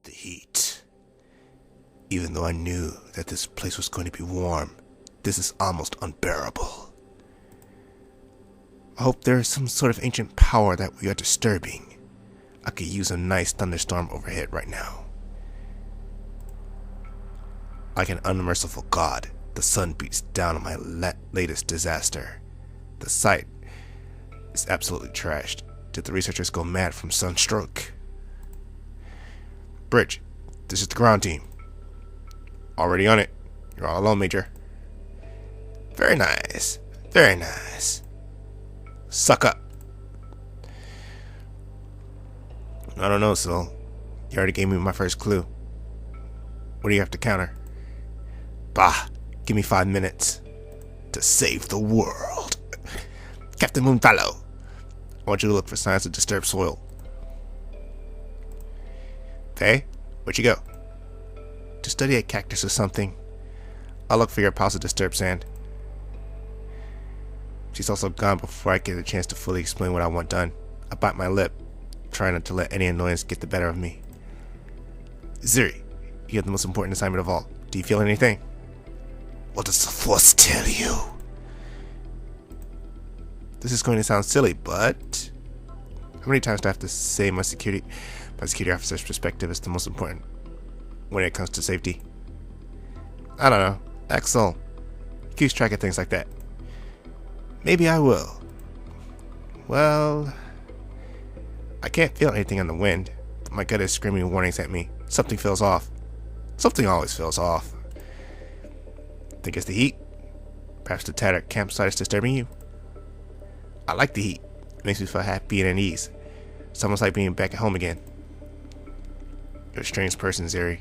The heat. Even though I knew that this place was going to be warm, this is almost unbearable. I hope there is some sort of ancient power that we are disturbing. I could use a nice thunderstorm overhead right now. Like an unmerciful god, the sun beats down on my latest disaster. The site is absolutely trashed. Did the researchers go mad from sunstroke? Bridge, this is the ground team. Already on it. You're all alone, Major. Very nice. Very nice. Suck up. I don't know, Syl. You already gave me my first clue. What do you have to counter? Bah, give me 5 minutes to save the world. Captain Moonfallow, I want you to look for signs of disturbed soil. Faye, where'd you go? To study a cactus or something. I'll look for your piles of disturbed sand. She's also gone before I get a chance to fully explain what I want done. I bite my lip, trying not to let any annoyance get the better of me. Zuri, you have the most important assignment of all. Do you feel anything? What does the Force tell you? This is going to sound silly, but how many times do I have to say my security officer's perspective is the most important when it comes to safety? I don't know. Axel, he keeps track of things like that. Maybe I will. Well, I can't feel anything on the wind. My gut is screaming warnings at me. Something feels off. Something always feels off. Think it's the heat? Perhaps the tattered campsite is disturbing you? I like the heat. It makes me feel happy and at ease. It's almost like being back at home again. You're a strange person, Zuri.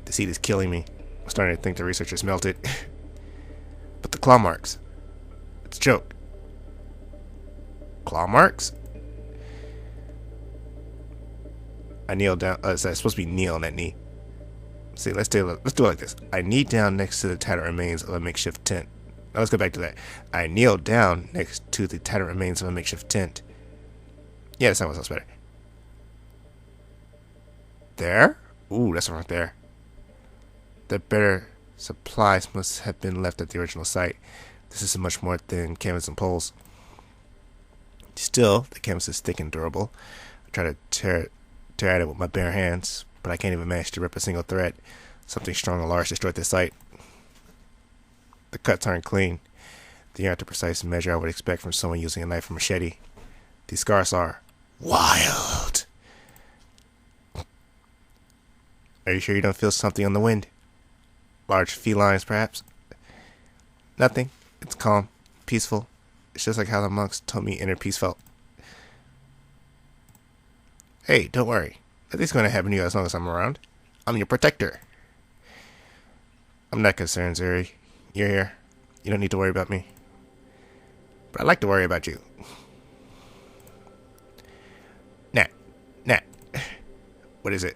This heat is killing me. I'm starting to think the researchers melted. But the claw marks. It's a joke. Claw marks? I kneel down. It's supposed to be kneel on that knee. See, let's do it like this. I knee down next to the tattered remains of a makeshift tent. Now let's go back to that. I kneel down next to the tattered remains of a makeshift tent. Yeah, that sounds better. There? Ooh, that's right there. The better supplies must have been left at the original site. This is much more than canvas and poles. Still, the canvas is thick and durable. I try to tear at it with my bare hands, but I can't even manage to rip a single thread. Something strong and large destroyed this site. The cuts aren't clean. They aren't the precise measure I would expect from someone using a knife or machete. These scars are wild. Are you sure you don't feel something on the wind? Large felines, perhaps? Nothing. It's calm, peaceful. It's just like how the monks told me inner peace felt. Hey, don't worry. Nothing's going to happen to you as long as I'm around. I'm your protector. I'm not concerned, Zuri. You're here. You don't need to worry about me. But I like to worry about you. Nat. What is it?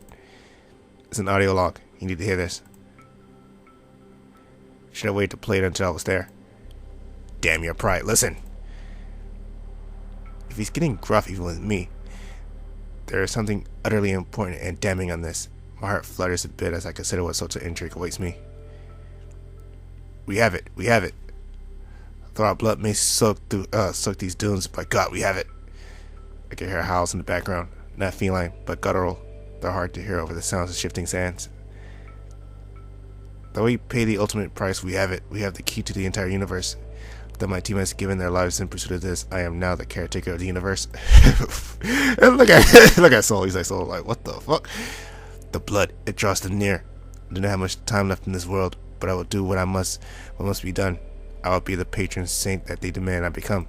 It's an audio log. You need to hear this. Should I wait to play it until I was there? Damn your pride. Listen. If he's getting gruff even with me, there is something utterly important and damning on this. My heart flutters a bit as I consider what sorts of intrigue awaits me. We have it. Though our blood may soak these dunes, by God, we have it. I can hear howls in the background. Not feline, but guttural. They're hard to hear over the sounds of shifting sands. Though we pay the ultimate price, we have it. We have the key to the entire universe. Though my team has given their lives in pursuit of this, I am now the caretaker of the universe. And look at Soul. He's like, Soul, like, what the fuck? The blood, it draws them near. I do not have much time left in this world, but I will do what must be done. I will be the patron saint that they demand I become.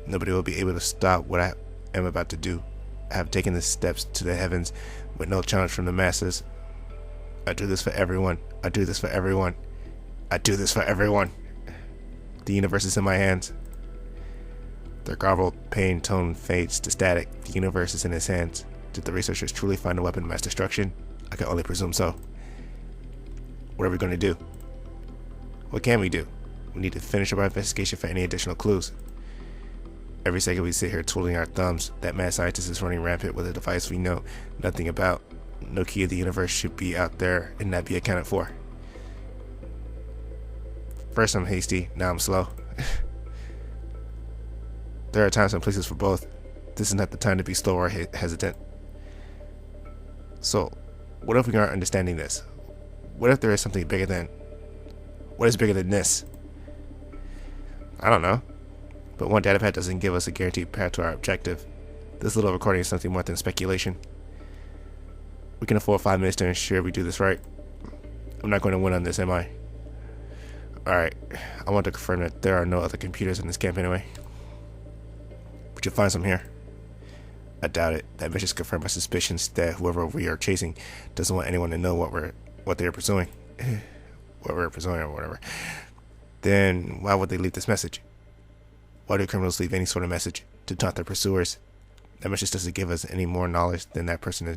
Nobody will be able to stop what I am about to do. I have taken the steps to the heavens with no challenge from the masses. I do this for everyone. I do this for everyone. I do this for everyone. The universe is in my hands. The garbled pain tone fades to static. The universe is in his hands. Did the researchers truly find a weapon of mass destruction? I can only presume so. What are we going to do? What can we do? We need to finish up our investigation for any additional clues. Every second we sit here twiddling our thumbs, that mad scientist is running rampant with a device we know nothing about. No key of the universe should be out there and not be accounted for. First I'm hasty, now I'm slow. There are times and places for both. This is not the time to be slow or hesitant. So, what if we aren't understanding this? What if there is something bigger than... What is bigger than this? I don't know. But one data pad doesn't give us a guaranteed path to our objective. This little recording is something more than speculation. We can afford 5 minutes to ensure we do this right. I'm not going to win on this, am I? Alright, I want to confirm that there are no other computers in this camp anyway. We should find some here. I doubt it. That mission confirmed my suspicions that whoever we are chasing doesn't want anyone to know what they are pursuing. What we're pursuing or whatever. Then why would they leave this message? Why do criminals leave any sort of message to taunt their pursuers? That message doesn't give us any more knowledge than that person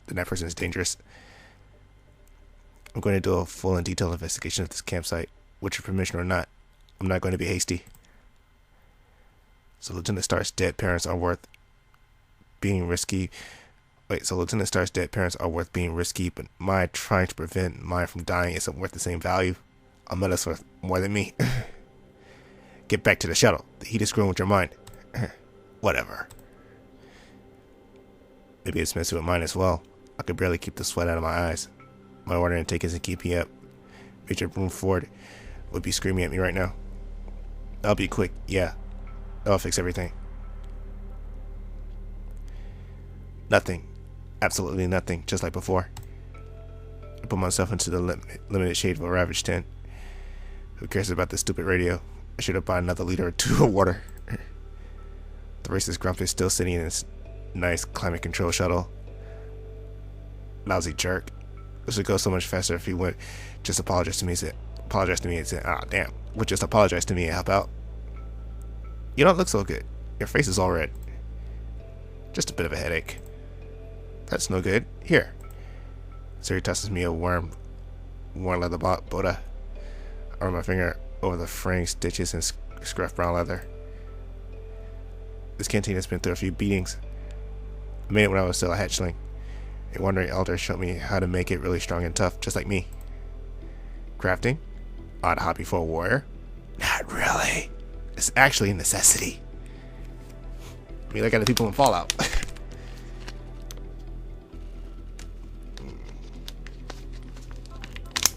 is dangerous. I'm going to do a full and detailed investigation of this campsite, with your permission or not. I'm not going to be hasty. So Lieutenant Starr's dead parents are worth being risky. So Lieutenant Starr's dead parents are worth being risky, but my trying to prevent mine from dying isn't worth the same value. A medal's worth more than me. Get back to the shuttle. The heat is screwing with your mind. Whatever. Maybe it's messing with mine as well. I could barely keep the sweat out of my eyes. My water intake isn't keeping up. Major Broomford would be screaming at me right now. I'll be quick, yeah. I'll fix everything. Nothing. Absolutely nothing, just like before. I put myself into the limited shade of a ravaged tent. Who cares about this stupid radio? I should have bought another liter or 2 of water. The racist grump is still sitting in his nice climate control shuttle. Lousy jerk. This would go so much faster if he would just apologize to me and say, ah, damn, would just apologize to me and help out. You don't look so good. Your face is all red. Just a bit of a headache. That's no good. Here. Siri tosses me a worn leather boda. I run my finger over the fraying stitches and scruff brown leather. This canteen has been through a few beatings. I made it when I was still a hatchling. A wandering elder showed me how to make it really strong and tough, just like me. Crafting? Odd hobby for a warrior? Not really. It's actually a necessity. I mean, look at the people in Fallout.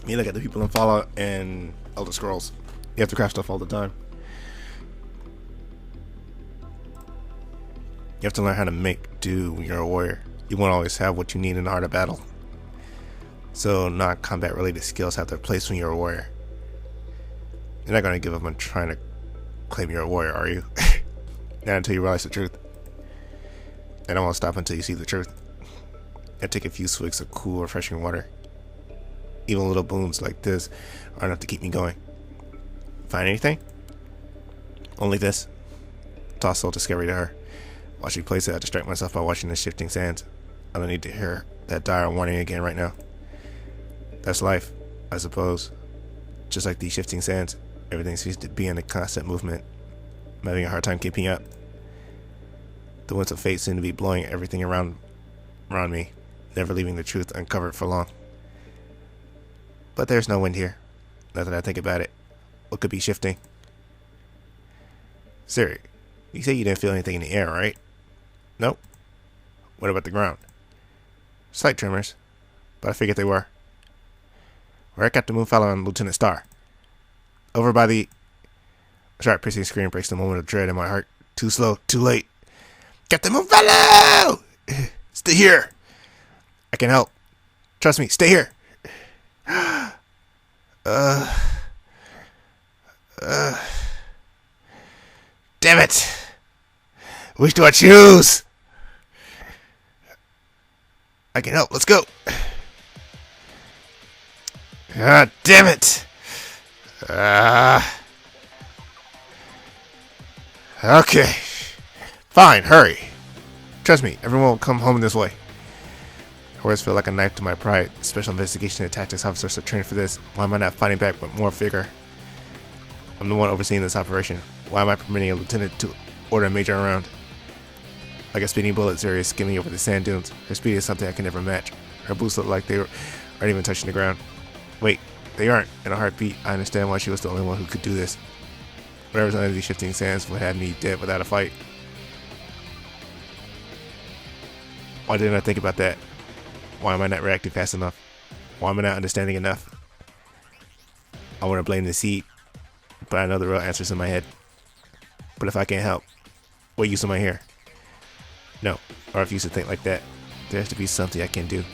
You look at the people in Fallout and Elder Scrolls. You have to craft stuff all the time. You have to learn how to make do when you're a warrior. You won't always have what you need in the art of battle. So non-combat related skills have their place when you're a warrior. You're not going to give up on trying to claim you're a warrior, are you? Not until you realize the truth. And I won't stop until you see the truth. I take a few swigs of cool, refreshing water. Even little booms like this are enough to keep me going. Find anything? Only this. Toss Soul Discovery to her. While she plays it, I distract myself by watching the shifting sands. I don't need to hear that dire warning again right now. That's life, I suppose. Just like these shifting sands, everything seems to be in a constant movement. I'm having a hard time keeping up. The winds of fate seem to be blowing everything around me, never leaving the truth uncovered for long. But there's no wind here. Now that I think about it, what could be shifting? Siri, you say you didn't feel anything in the air, right? Nope. What about the ground? Slight tremors, but I figured they were. Where Captain Moonfallow and Lieutenant Starr? Over by the... A sharp piercing scream breaks the moment of dread in my heart. Too slow, too late. Captain Moonfallow! Stay here! I can help. Trust me, stay here. Damn it! Which do I choose? I can help. Let's go. God damn it! Okay. Fine, hurry. Trust me, everyone will come home this way. Her words feel like a knife to my pride. Special investigation and tactics officers are trained for this. Why am I not fighting back with more vigor? I'm the one overseeing this operation. Why am I permitting a lieutenant to order a major around? Like a speeding bullet, Zuri is skimming over the sand dunes. Her speed is something I can never match. Her boots look like they aren't even touching the ground. Wait, they aren't. In a heartbeat, I understand why she was the only one who could do this. Whatever's under these shifting sands would have me dead without a fight. Why didn't I think about that? Why am I not reacting fast enough? Why am I not understanding enough? I want to blame the seed, but I know the real answer's in my head. But if I can't help, what use am I here? No, I refuse to think like that. There has to be something I can do.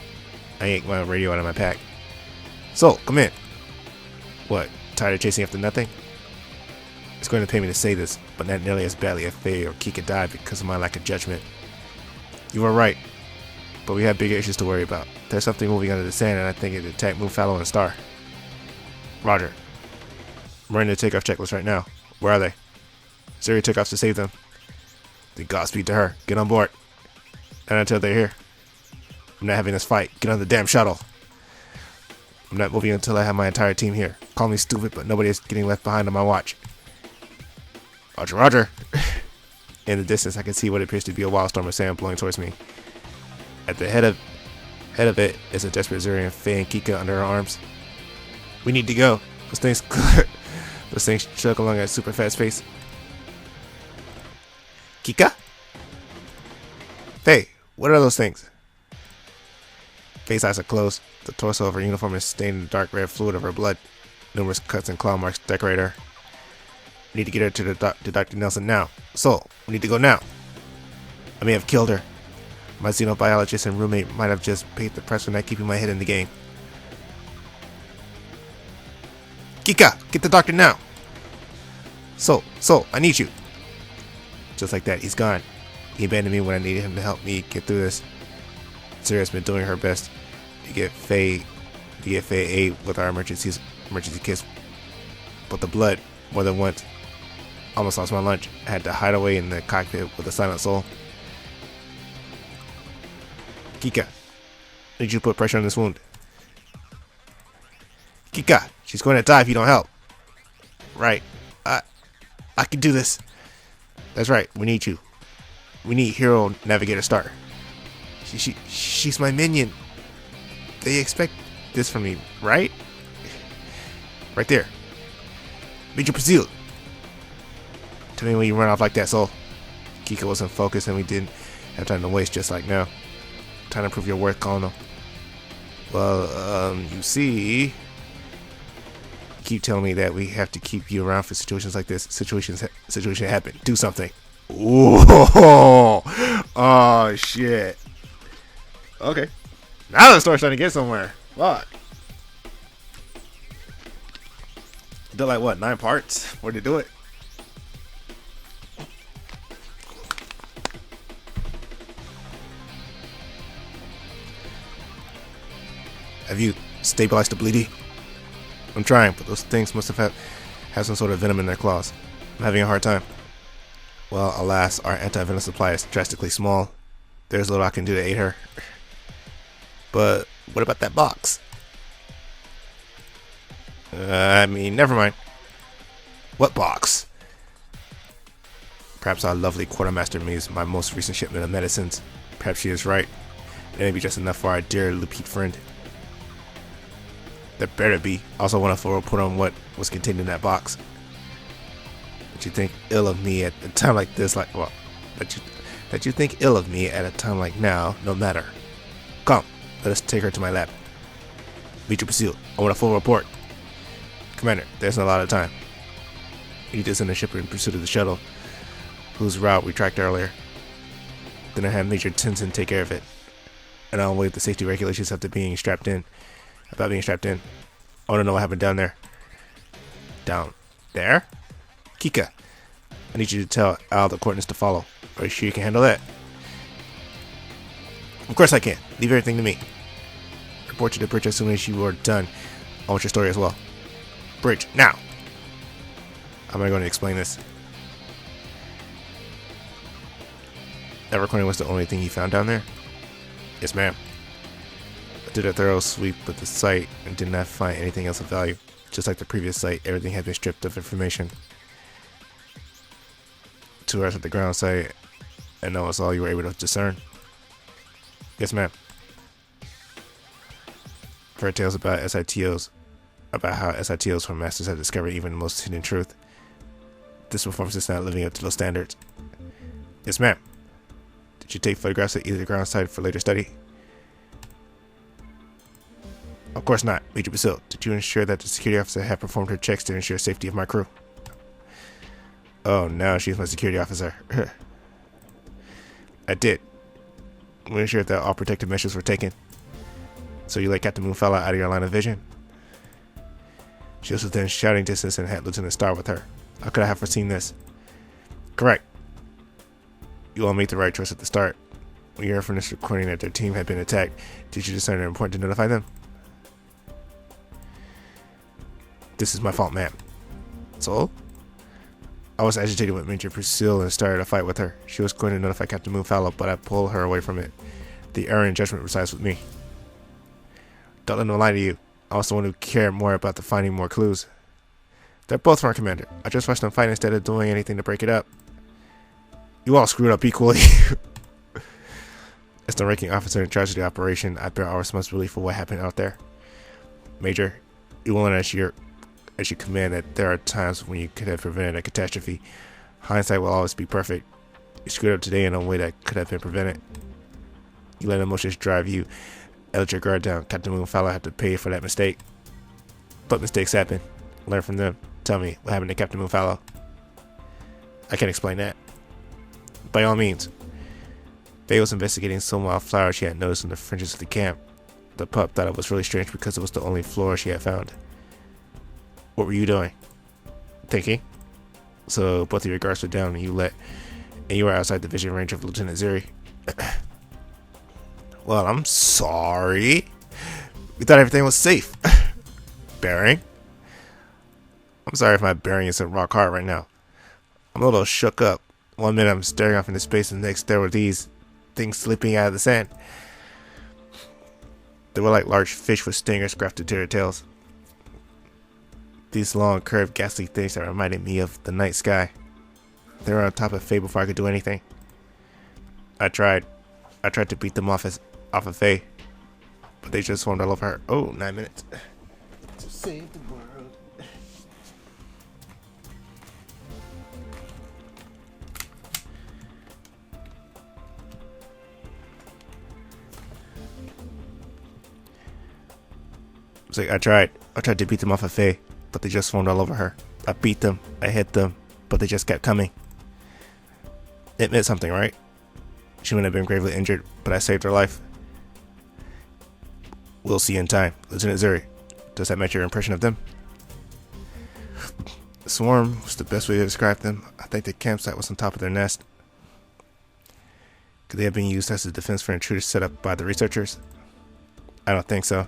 I yanked my radio out of my pack. So, come in. What, tired of chasing after nothing? It's going to pay me to say this, but not nearly as badly if Faye or Kika died because of my lack of judgment. You were right, but we have bigger issues to worry about. There's something moving under the sand, and I think it attacked Moon Fallow and Star. Roger. I'm running the takeoff checklist right now. Where are they? Siri took off to save them. Then Godspeed to her. Get on board. Not until they're here. I'm not having this fight. Get on the damn shuttle. I'm not moving until I have my entire team here. Call me stupid, but nobody is getting left behind on my watch. Roger, roger. In the distance, I can see what appears to be a wild storm of sand blowing towards me. At the head of it is a desperate Zuri and Faye and Kika under her arms. We need to go. Those things chug along at super fast pace. Kika? Faye, what are those things? Faye's eyes are closed. The torso of her uniform is stained in the dark red fluid of her blood. Numerous cuts and claw marks decorate her. We need to get her to Dr. Nelson now. So, we need to go now. I may have killed her. My xenobiologist and roommate might have just paid the price for not keeping my head in the game. Kika, get the doctor now. So, I need you. Just like that, he's gone. He abandoned me when I needed him to help me get through this. Sarah has been doing her best to get Faye aid with our emergency kits. But the blood, more than once, almost lost my lunch. I had to hide away in the cockpit with a silent soul. Kika, I need you to put pressure on this wound. Kika, she's going to die if you don't help. Right. I can do this. That's right, we need you. We need Hero Navigator Star. She's my minion. They expect this from me, right? Right there. Major pursuit. Tell me when you run off like that, Soul. Kika wasn't focused and we didn't have time to waste, just like now. Time to prove your worth, Colonel. Well, you see... Keep telling me that we have to keep you around for situations like this. Situation happen. Do something. Ooh. Oh, shit. Okay. Now the story's starting to get somewhere. Fuck. Did like what, 9 parts? Where'd they do it? Have you stabilized the bleedy? I'm trying, but those things must have had some sort of venom in their claws. I'm having a hard time. Well, alas, our anti-venom supply is drastically small. There's little I can do to aid her. But what about that box? Never mind. What box? Perhaps our lovely quartermaster means my most recent shipment of medicines. Perhaps she is right. It may be just enough for our dear Lupite friend. There better be. Also want to report on what was contained in that box. That you think ill of me at a time like this, that you think ill of me at a time like now, no matter. Come, let us take her to my lab. Meet your pursuit. I want a full report. Commander, there's not a lot of time. We need to send a shipper in pursuit of the shuttle, whose route we tracked earlier. Then I have Major Tinson take care of it. And I'll waive the safety regulations after being strapped in. I want to know what happened down there. Down there? Kika, I need you to tell Al the coordinates to follow. Are you sure you can handle that? Of course I can. Leave everything to me. Report to the bridge as soon as you are done. I want your story as well. Bridge, now! How am I going to explain this? That recording was the only thing you found down there? Yes, ma'am. I did a thorough sweep of the site and did not find anything else of value. Just like the previous site, everything had been stripped of information. 2 hours at the ground site, and that was all you were able to discern. Yes, ma'am. Fairy tales about SITOs, about how SITOs from masters have discovered even the most hidden truth. This performance is not living up to those standards. Yes, ma'am. Did you take photographs of either ground side for later study? Of course not. Major Basil, did you ensure that the security officer had performed her checks to ensure safety of my crew? Oh, now she's my security officer. I did. We ensured that all protective measures were taken. So you let Captain Moonfella out of your line of vision? She was within shouting distance and had Lieutenant Starr with her. How could I have foreseen this? Correct. You all made the right choice at the start. When you heard from this recording that their team had been attacked, did you decide it important to notify them? This is my fault, ma'am. So? I was agitated with Major Priscilla and started a fight with her. She was going to notify Captain Moonfallow, but I pulled her away from it. The error in judgment resides with me. Don't let them lie to you. I was the one who cared more about the finding more clues. They're both from our commander. I just watched them fight instead of doing anything to break it up. You all screwed up equally. As the ranking officer in charge of the operation, I bear all responsibility for what happened out there. Major, you will learn as you command that there are times when you could have prevented a catastrophe. Hindsight will always be perfect. You screwed up today in a way that could have been prevented. You let emotions drive you. Let your guard down. Captain Moonfallow had to pay for that mistake. But mistakes happen. Learn from them. Tell me, what happened to Captain Moonfallow? I can't explain that. By all means. Faye was investigating some wildflowers she had noticed in the fringes of the camp. The pup thought it was really strange because it was the only flora she had found. What were you doing? Thinking. So both of your guards were down and you were outside the vision range of Lieutenant Zuri. Well, I'm sorry. We thought everything was safe. Bearing? I'm sorry if my bearing isn't rock hard right now. I'm a little shook up. One minute I'm staring off into space and the next there were these things slipping out of the sand. They were like large fish with stingers grafted to their tails. These long, curved, ghastly things that reminded me of the night sky. They were on top of Faye before I could do anything. I tried to beat them off of Faye, but they just swarmed all over her. Oh, 9 minutes. To save the world. It's like I tried to beat them off of Faye, but they just swarmed all over her. I beat them, I hit them, but they just kept coming. It meant something, right? She would have been gravely injured, but I saved her life. We'll see in time. Lieutenant Zuri, does that match your impression of them? The swarm was the best way to describe them. I think the campsite was on top of their nest. Could they have been used as a defense for intruders set up by the researchers? I don't think so.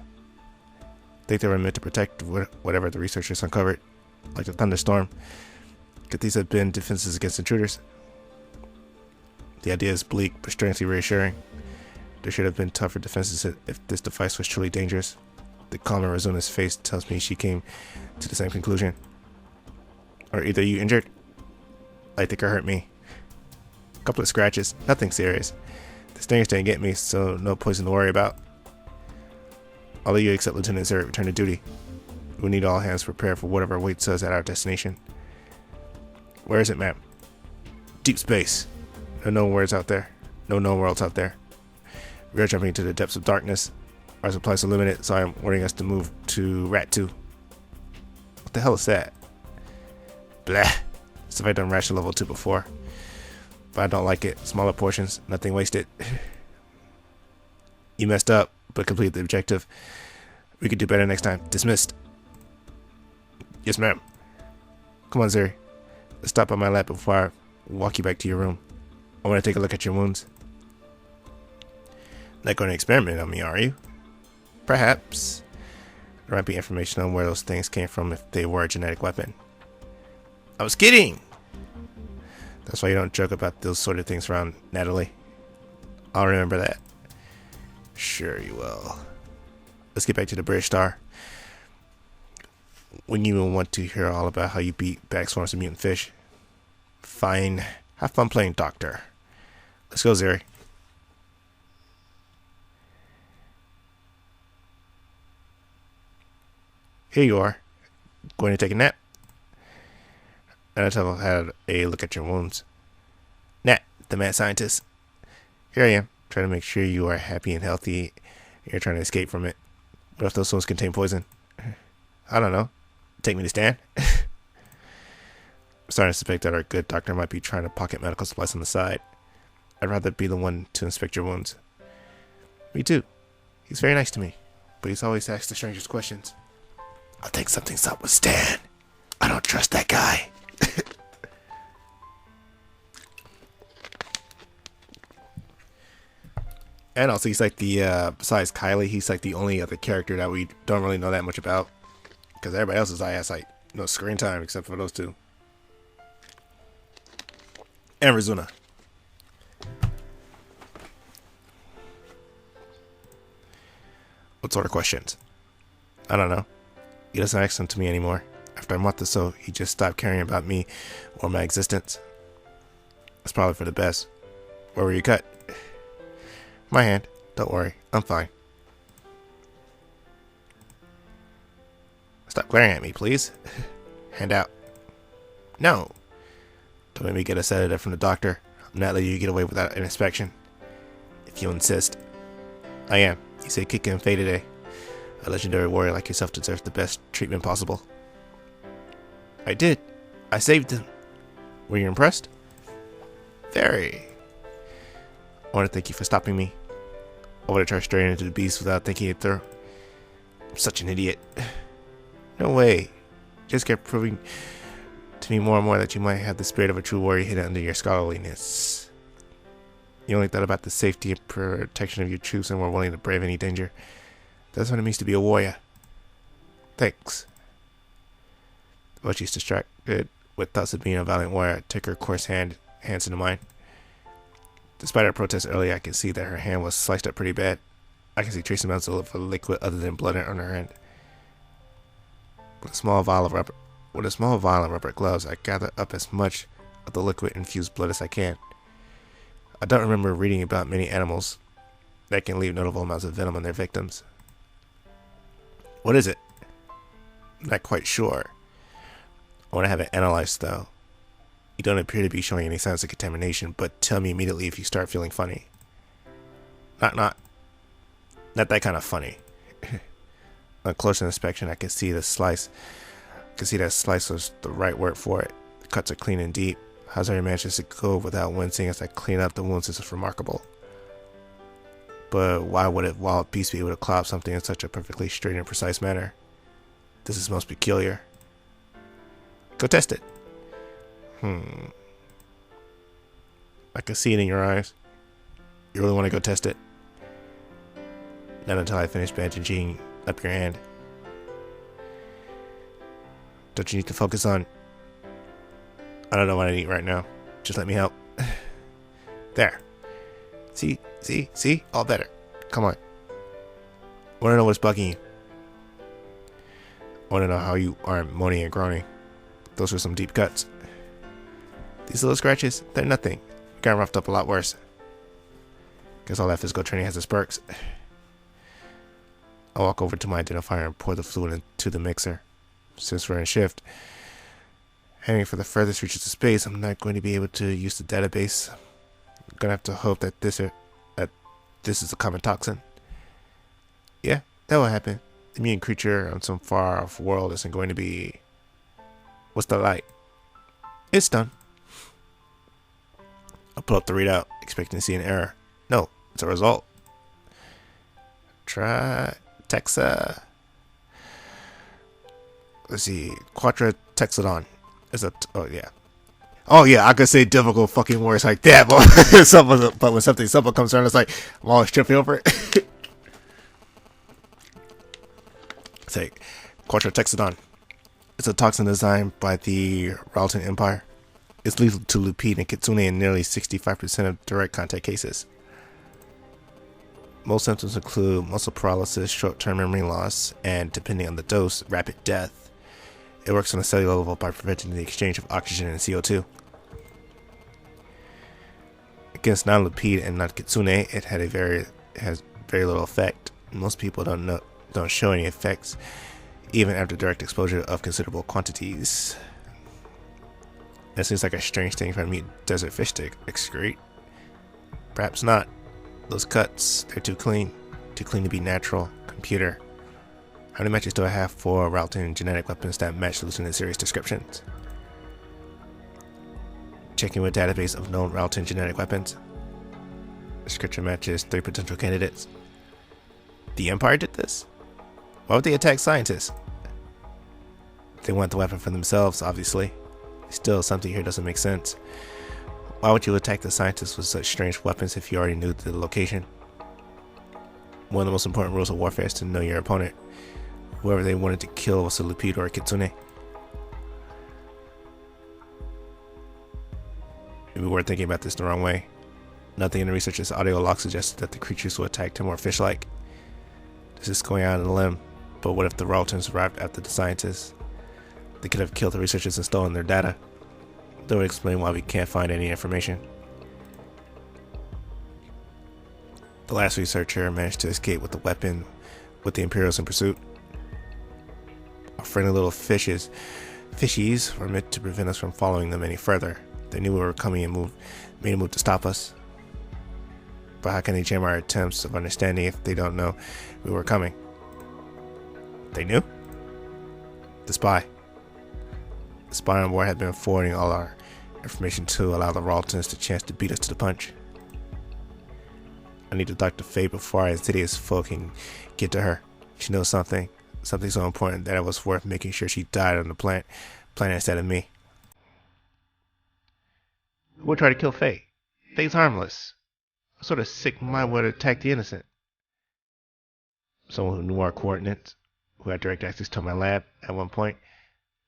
I think they were meant to protect whatever the researchers uncovered, like the thunderstorm. Could these have been defenses against intruders? The idea is bleak, but strangely reassuring. There should have been tougher defenses if this device was truly dangerous. The calm in Razuna's face tells me she came to the same conclusion. Are either you injured? I think it hurt me. A couple of scratches, nothing serious. The stingers didn't get me, so no poison to worry about. All of you except Lieutenant Zuri return to duty. We need all hands prepared for whatever awaits us at our destination. Where is it, ma'am? Deep space. No worlds out there. No worlds out there. We are jumping into the depths of darkness. Our supplies are limited, so I am ordering us to move to Rat 2. What the hell is that? Blah. Stuff I've done ration level 2 before. But I don't like it. Smaller portions, nothing wasted. You messed up, but completed the objective. We could do better next time. Dismissed. Yes, ma'am. Come on, Zuri. Let's stop on my lap before I walk you back to your room. I want to take a look at your wounds. Not going to experiment on me, are you? Perhaps. There might be information on where those things came from if they were a genetic weapon. I was kidding! That's why you don't joke about those sort of things around Natalie. I'll remember that. Sure you will. Let's get back to the British Star. Wouldn't you even want to hear all about how you beat back swarms of mutant fish? Fine. Have fun playing doctor. Let's go, Zuri. Here you are. Going to take a nap? Anatol had a look at your wounds. Nat, the mad scientist. Here I am, trying to make sure you are happy and healthy. You're trying to escape from it. What if those wounds contain poison? I don't know. Take me to stand? I'm starting to suspect that our good doctor might be trying to pocket medical supplies on the side. I'd rather be the one to inspect your wounds. Me too. He's very nice to me, but he's always asked the strangest questions. I think something's up with Stan. I don't trust that guy. And also, he's like the, besides Kylie, he's like the only other character that we don't really know that much about. Because everybody else's eye has like no screen time except for those two. And Rizuna. What sort of questions? I don't know. He doesn't ask them to me anymore. After a month or so, he just stopped caring about me or my existence. That's probably for the best. Where were you cut? My hand. Don't worry. I'm fine. Stop glaring at me, please. Hand out. No. Don't make me get a sedative from the doctor. I'm not letting you get away without an inspection. If you insist. I am. You say kick and fade today. A legendary warrior like yourself deserves the best treatment possible. I did. I saved him. Were you impressed? Very. I want to thank you for stopping me. I would have charged straight into the beast without thinking it through. I'm such an idiot. No way. Just kept proving to me more and more that you might have the spirit of a true warrior hidden under your scholarliness. You only thought about the safety and protection of your troops and were willing to brave any danger. That's what it means to be a warrior. Thanks. But she's distracted with thoughts of being a valiant warrior. Took her coarse hands into mine. Despite her protest earlier, I can see that her hand was sliced up pretty bad. I can see trace amounts of liquid other than blood on her hand. With a small vial of rubber gloves, I gather up as much of the liquid-infused blood as I can. I don't remember reading about many animals that can leave notable amounts of venom on their victims. What is it? I'm not quite sure. I want to have it analyzed, though. You don't appear to be showing any signs of contamination, but tell me immediately if you start feeling funny. Not that kind of funny. On closer inspection, I can see the slice. I can see that slice was the right word for it. The cuts are clean and deep. How's every manages to go without wincing as I clean up the wounds is remarkable. But why would a wild beast be able to claw up something in such a perfectly straight and precise manner? This is most peculiar. Go test it. I can see it in your eyes. You really want to go test it? Not until I finish bandaging up your hand. Don't you need to focus on... I don't know what I need right now. Just let me help. There. See? All better. Come on. I want to know what's bugging you. I want to know how you aren't moaning and groaning. Those were some deep cuts. These little scratches, they're nothing. Got roughed up a lot worse. Guess all that physical training has its perks. I'll walk over to my identifier and pour the fluid into the mixer. Since we're in shift, heading for the furthest reaches of space, I'm not going to be able to use the database. I'm gonna have to hope that this is a common toxin. Yeah, that will happen. The mutant creature on some far-off world isn't going to be... What's the light? It's done. I'll pull up the readout, expecting to see an error. No, it's a result. Try Texa. Let's see. Quattro Texodon. Oh yeah, I could say difficult fucking words like that, but when something simple comes around, it's like I'm always tripping over it. Say, Quattro Texodon. It's a toxin designed by the Ralton Empire. It's lethal to Lupine and Kitsune in nearly 65% of direct contact cases. Most symptoms include muscle paralysis, short-term memory loss, and, depending on the dose, rapid death. It works on a cellular level by preventing the exchange of oxygen and CO2. Against non-Lupine and non-Kitsune, it has very little effect. Most people don't show any effects, even after direct exposure of considerable quantities. That seems like a strange thing for a meat desert fish to excrete. Perhaps not. Those cuts, they're too clean to be natural. Computer, how many matches do I have for routing genetic weapons that match Lieutenant Series descriptions? Checking with database of known routing genetic weapons. Description matches 3 potential candidates. The Empire did this? Why would they attack scientists? They want the weapon for themselves, obviously. Still, something here doesn't make sense. Why would you attack the scientists with such strange weapons if you already knew the location? One of the most important rules of warfare is to know your opponent. Whoever they wanted to kill was a Lupita or a Kitsune. Maybe we're thinking about this the wrong way. Nothing in the researcher's audio log suggested that the creatures who attacked him were fish-like. This is going out on a limb, but what if the Raltons arrived after the scientists? They could have killed the researchers and stolen their data. That would explain why we can't find any information. The last researcher managed to escape with the weapon with the Imperials in pursuit. Our friendly little fishies were meant to prevent us from following them any further. They knew we were coming and made a move to stop us. But how can they jam our attempts of understanding if they don't know we were coming? They knew? The spy. The spy on board had been forwarding all our information to allow the Raltons the chance to beat us to the punch. I need to talk to Faye before our insidious foe can get to her. She knows something so important that it was worth making sure she died on the planet instead of me. Who would try to kill Faye? Faye's harmless. What sort of sick mind would attack the innocent? Someone who knew our coordinates, who had direct access to my lab at one point,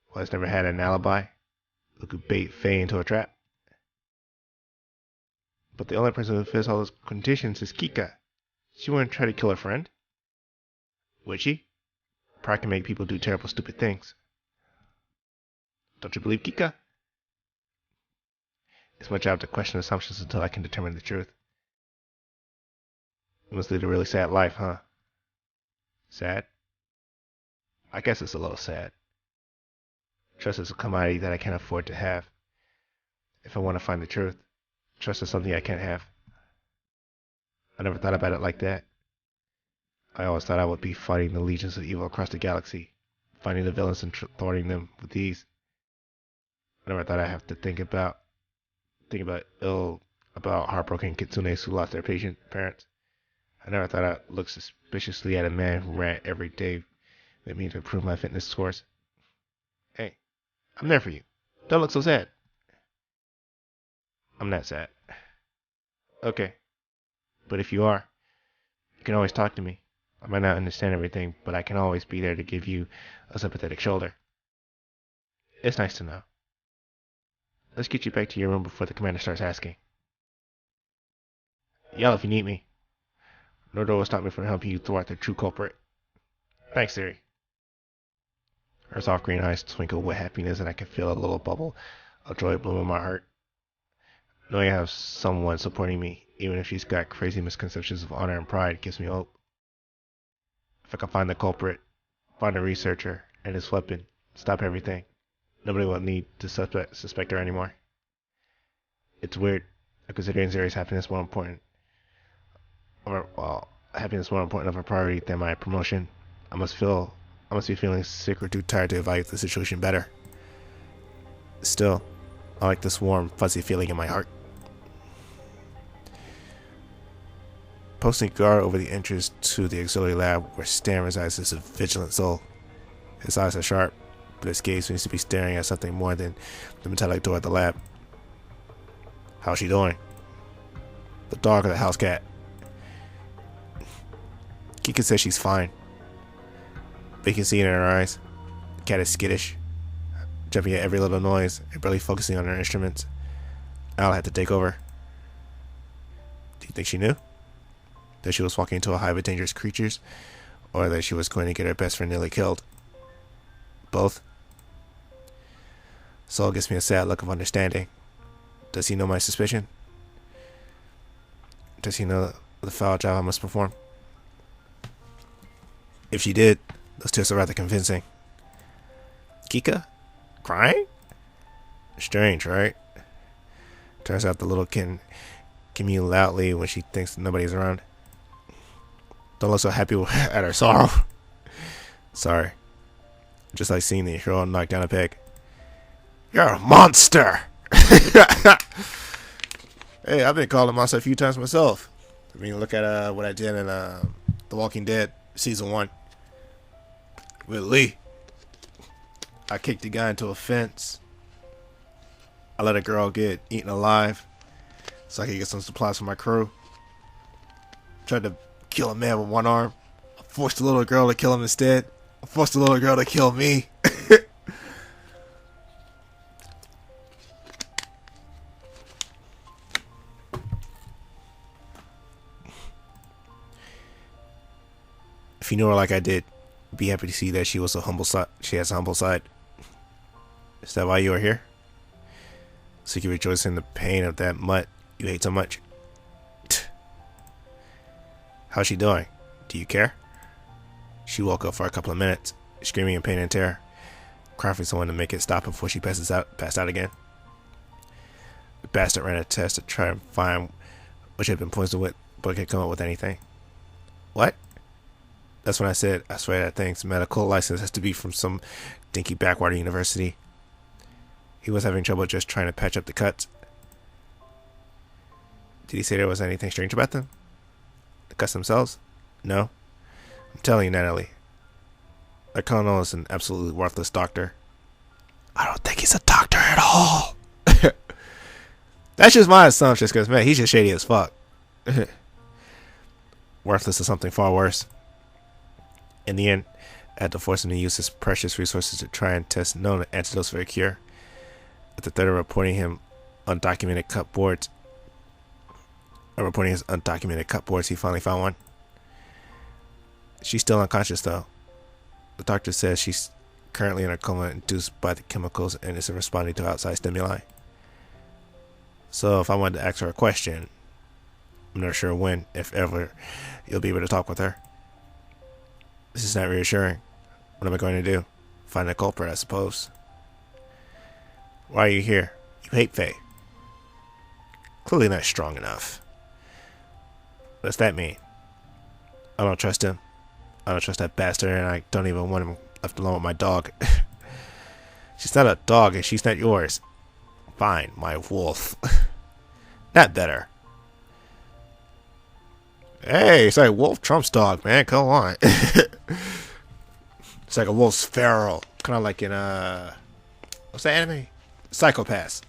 who has never had an alibi, who could bait Faye into a trap. But the only person who fits all those conditions is Kika. She wouldn't try to kill her friend. Would she? Pride can make people do terrible, stupid things. Don't you believe Kika? It's my job to question assumptions until I can determine the truth. You must lead a really sad life, huh? Sad? I guess it's a little sad. Trust is a commodity that I can't afford to have. If I want to find the truth, trust is something I can't have. I never thought about it like that. I always thought I would be fighting the legions of evil across the galaxy, finding the villains and thwarting them with ease. I never thought I'd have to think about heartbroken kitsunes who lost their patient parents. I never thought I'd look suspiciously at a man who ran every day with me to improve my fitness scores. Hey, I'm there for you. Don't look so sad. I'm not sad. Okay. But if you are, you can always talk to me. I might not understand everything, but I can always be there to give you a sympathetic shoulder. It's nice to know. Let's get you back to your room before the commander starts asking. Yell if you need me. No door will stop me from helping you thwart the true culprit. Thanks, Siri. Her soft green eyes twinkle with happiness, and I can feel a little bubble of joy bloom in my heart. Knowing I have someone supporting me, even if she's got crazy misconceptions of honor and pride, gives me hope. If I can find the culprit, find a researcher, and his weapon, stop everything, nobody will need to suspect her anymore. It's weird. I'm considering Zeri's happiness more important. Happiness more important of a priority than my promotion. I must be feeling sick or too tired to evaluate the situation better. Still, I like this warm, fuzzy feeling in my heart. Posting guard over the entrance to the auxiliary lab where Stan resides is a vigilant soul. His eyes are sharp, but his gaze seems to be staring at something more than the metallic door of the lab. How's she doing? The dog or the house cat? Kika says she's fine. But you can see it in her eyes. The cat is skittish, jumping at every little noise and barely focusing on her instruments. Al had to take over. Do you think she knew? That she was walking into a hive of dangerous creatures, or that she was going to get her best friend nearly killed? Both. Saul gives me a sad look of understanding. Does he know my suspicion? Does he know the foul job I must perform? If she did, Those tears are rather convincing. Kika? Crying? Strange, right? Turns out the little kitten can mew loudly when she thinks nobody's around. Don't look so happy at her sorrow. Sorry. Just like seeing the hero knock down a peg. You're a monster! Hey, I've been called a monster a few times myself. I mean, look at what I did in The Walking Dead Season 1. With Lee. I kicked the guy into a fence. I let a girl get eaten alive so I could get some supplies for my crew. Tried to kill a man with one arm. I forced the little girl to kill him instead. I forced the little girl to kill me. If you know her like I did, be happy to see that she was a humble side. She has a humble side. Is that why you are here? So you can rejoice in the pain of that mutt you hate so much. How's she doing? Do you care? She woke up for a couple of minutes, screaming in pain and terror, crying for someone to make it stop before she passed out again. The bastard ran a test to try and find what she had been poisoned with, but could come up with anything. What? That's when I said, I swear that thing's medical license has to be from some dinky backwater university. He was having trouble just trying to patch up the cuts. Did he say there was anything strange about them? The cuts themselves? No. I'm telling you, Natalie. That colonel is an absolutely worthless doctor. I don't think he's a doctor at all. That's just my assumption, because, man, he's just shady as fuck. Worthless is something far worse. In the end, I had to force him to use his precious resources to try and test known antidotes for a cure. At the threat of reporting his undocumented cupboards, he finally found one. She's still unconscious, though. The doctor says she's currently in a coma induced by the chemicals and isn't responding to outside stimuli. So if I wanted to ask her a question, I'm not sure when, if ever, you'll be able to talk with her. This is not reassuring. What am I going to do? Find a culprit, I suppose. Why are you here? You hate Faye. Clearly not strong enough. What's that mean? I don't trust him. I don't trust that bastard, and I don't even want him left alone with my dog. She's not a dog, and she's not yours. Fine, my wolf. Not better. Hey, it's like wolf trumps dog, man. Come on. It's like a wolf's feral. Kind of like in, what's that anime? Psychopaths.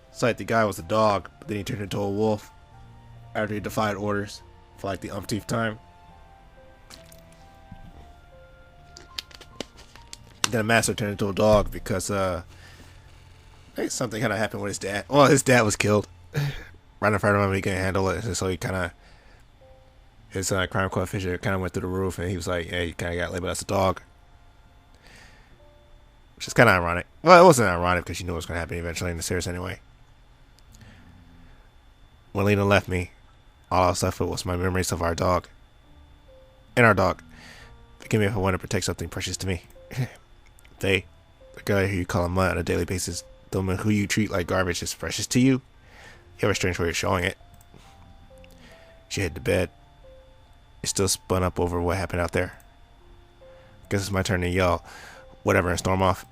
It's like the guy was a dog, but then he turned into a wolf after he defied orders for like the umpteenth time. And then the master turned into a dog because, I think something kind of happened with his dad. Well, his dad was killed. Right in front of him, he couldn't handle it, and so he kind of, his crime coefficient kind of went through the roof, and he was like, "Hey, you kind of got labeled as a dog," which is kind of ironic. Well, it wasn't ironic because you knew it was going to happen eventually in the series anyway. When Lena left me, all I was left with was my memories of our dog. And our dog. Forgive me if I want to protect something precious to me. They, the guy who you call a mutt on a daily basis, the woman who you treat like garbage is precious to you. You have a strange way of showing it. She hit the bed. It still spun up over what happened out there. Guess it's my turn to yell whatever and storm off.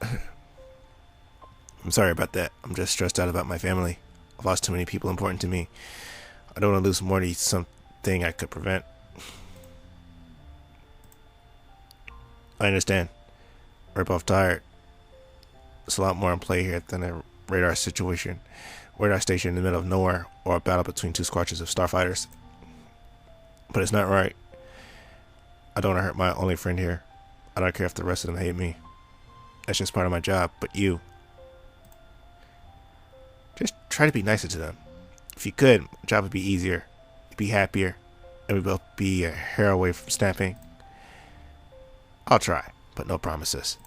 I'm sorry about that. I'm just stressed out about my family. I've lost too many people important to me. I don't want to lose more to something I could prevent. I understand. We're both tired. There's a lot more in play here than a radar situation. Radar station in the middle of nowhere, or a battle between two squadrons of starfighters. But it's not right. I don't want to hurt my only friend here. I don't care if the rest of them hate me. That's just part of my job. But you, just try to be nicer to them. If you could, my job would be easier. You'd be happier. And we'd both be a hair away from snapping. I'll try, but no promises.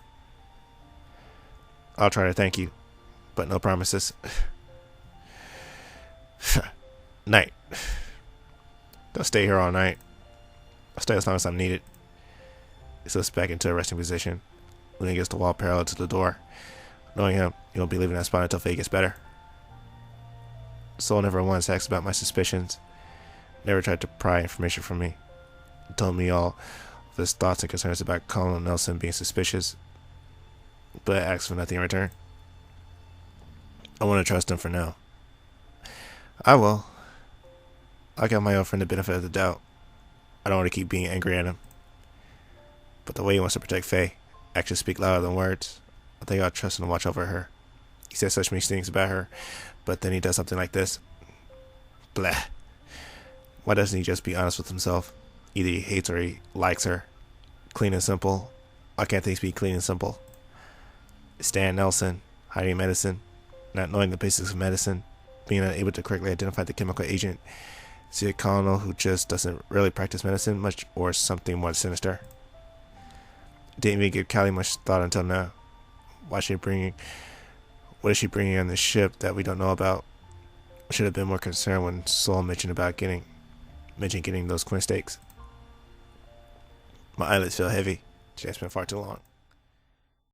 I'll try to thank you, but no promises. Night. Don't stay here all night. I'll stay as long as I'm needed. He slips back into a resting position, leaning against the wall parallel to the door. Knowing him, he won't be leaving that spot until Faye gets better. Soul never once asked about my suspicions, never tried to pry information from me. He told me all of his thoughts and concerns about Colonel Nelson being suspicious, but asked for nothing in return. I want to trust him for now. I will. I'll give my old friend the benefit of the doubt. I don't want to keep being angry at him. But the way he wants to protect Faye, actions speak louder than words. I think I'll trust him to watch over her. He says such mean things about her, but then he does something like this. Blah. Why doesn't he just be honest with himself? Either he hates or he likes her. Clean and simple. Why can't things be clean and simple? Stan Nelson, hiding medicine, not knowing the basics of medicine, being unable to correctly identify the chemical agent. Is he a colonel who just doesn't really practice medicine much, or something more sinister? Didn't even give Callie much thought until now. What is she bringing on the ship that we don't know about? I should have been more concerned when Soul mentioned getting those Quinn steaks. My eyelids feel heavy. She has been far too long.